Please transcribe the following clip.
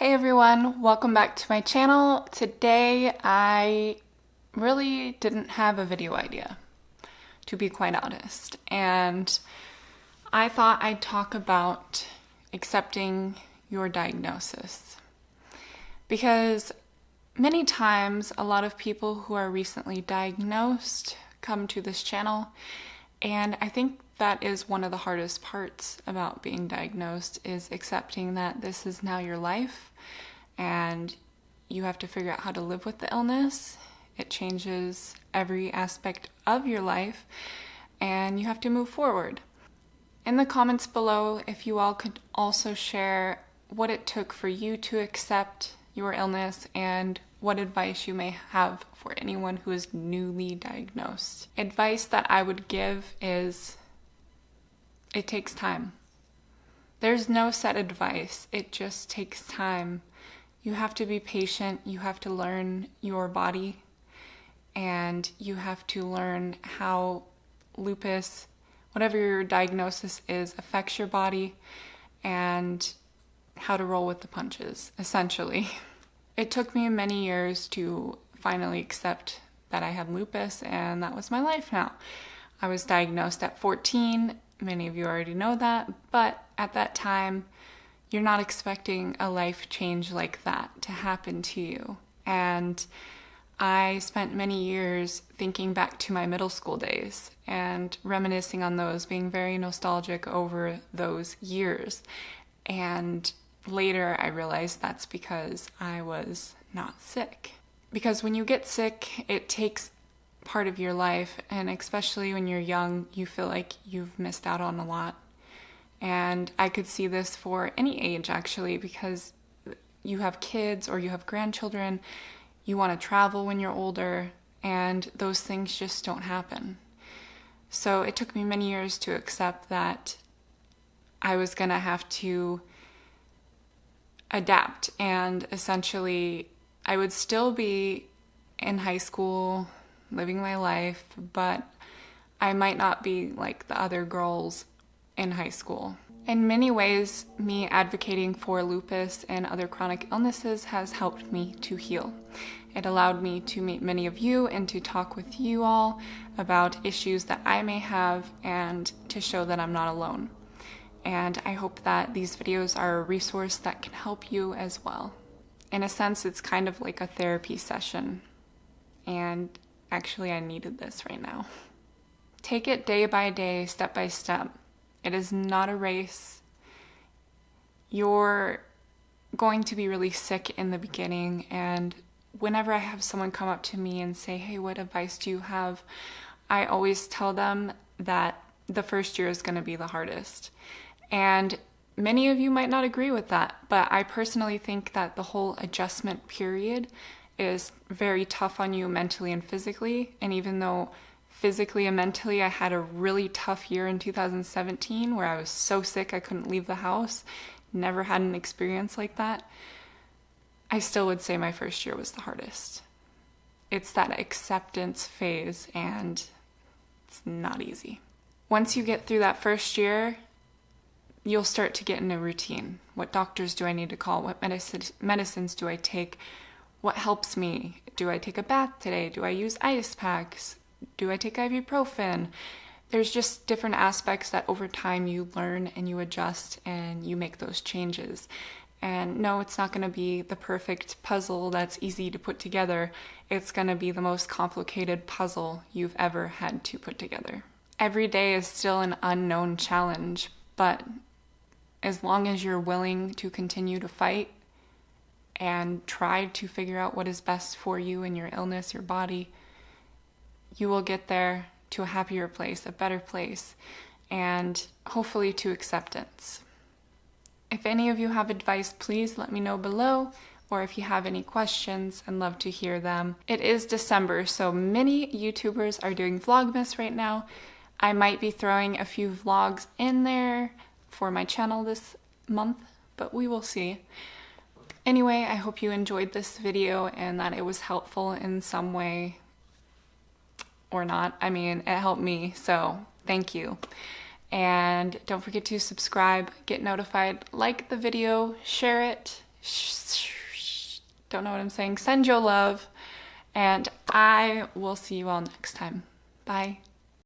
Hey everyone, welcome back to my channel. Today I really didn't have a video idea, to be quite honest, and I thought I'd talk about accepting your diagnosis. Because many times a lot of people who are recently diagnosed come to this channel, and I think that is one of the hardest parts about being diagnosed, is accepting that this is now your life and you have to figure out how to live with the illness. It changes every aspect of your life and you have to move forward. In the comments below, if you all could also share what it took for you to accept your illness and what advice you may have for anyone who is newly diagnosed. Advice that I would give is, it takes time. There's no set advice. It just takes time. You have to be patient. You have to learn your body, and you have to learn how lupus, whatever your diagnosis is, affects your body, and how to roll with the punches, essentially. It took me many years to finally accept that I had lupus, and that was my life now. I was diagnosed at 14. Many of you already know that, but at that time, you're not expecting a life change like that to happen to you. And I spent many years thinking back to my middle school days and reminiscing on those, being very nostalgic over those years. And later I realized that's because I was not sick. Because when you get sick, it takes part of your life, and especially when you're young, you feel like you've missed out on a lot. And I could see this for any age, actually, because you have kids or you have grandchildren, you want to travel when you're older, and those things just don't happen. So it took me many years to accept that I was gonna have to adapt, and essentially I would still be in high school living my life, but I might not be like the other girls in high school. In many ways, me advocating for lupus and other chronic illnesses has helped me to heal. It allowed me to meet many of you and to talk with you all about issues that I may have, and to show that I'm not alone. And I hope that these videos are a resource that can help you as well. In a sense, it's kind of like a therapy session, and actually I needed this right now. Take it day by day, step by step. It is not a race. You're going to be really sick in the beginning, and whenever I have someone come up to me and say, hey, what advice do you have? I always tell them that the first year is going to be the hardest. And many of you might not agree with that, but I personally think that the whole adjustment period is very tough on you mentally and physically. And even though physically and mentally I had a really tough year in 2017 where I was so sick I couldn't leave the house, never had an experience like that, I still would say my first year was the hardest. It's that acceptance phase, and it's not easy. Once you get through that first year, you'll start to get in a routine. What doctors do I need to call? What medicines do I take? What helps me? Do I take a bath today? Do I use ice packs? Do I take ibuprofen? There's just different aspects that over time you learn and you adjust and you make those changes. And no, it's not going to be the perfect puzzle that's easy to put together. It's going to be the most complicated puzzle you've ever had to put together. Every day is still an unknown challenge, but as long as you're willing to continue to fight and try to figure out what is best for you and your illness, your body, you will get there to a happier place, a better place, and hopefully to acceptance. If any of you have advice, please let me know below, or if you have any questions, I'd love to hear them. It is December, so many YouTubers are doing Vlogmas right now. I might be throwing a few vlogs in there for my channel this month, but we will see. Anyway, I hope you enjoyed this video and that it was helpful in some way, or not. I mean, it helped me, so thank you. And don't forget to subscribe, get notified, like the video, share it, don't know what I'm saying. Send your love, and I will see you all next time. Bye.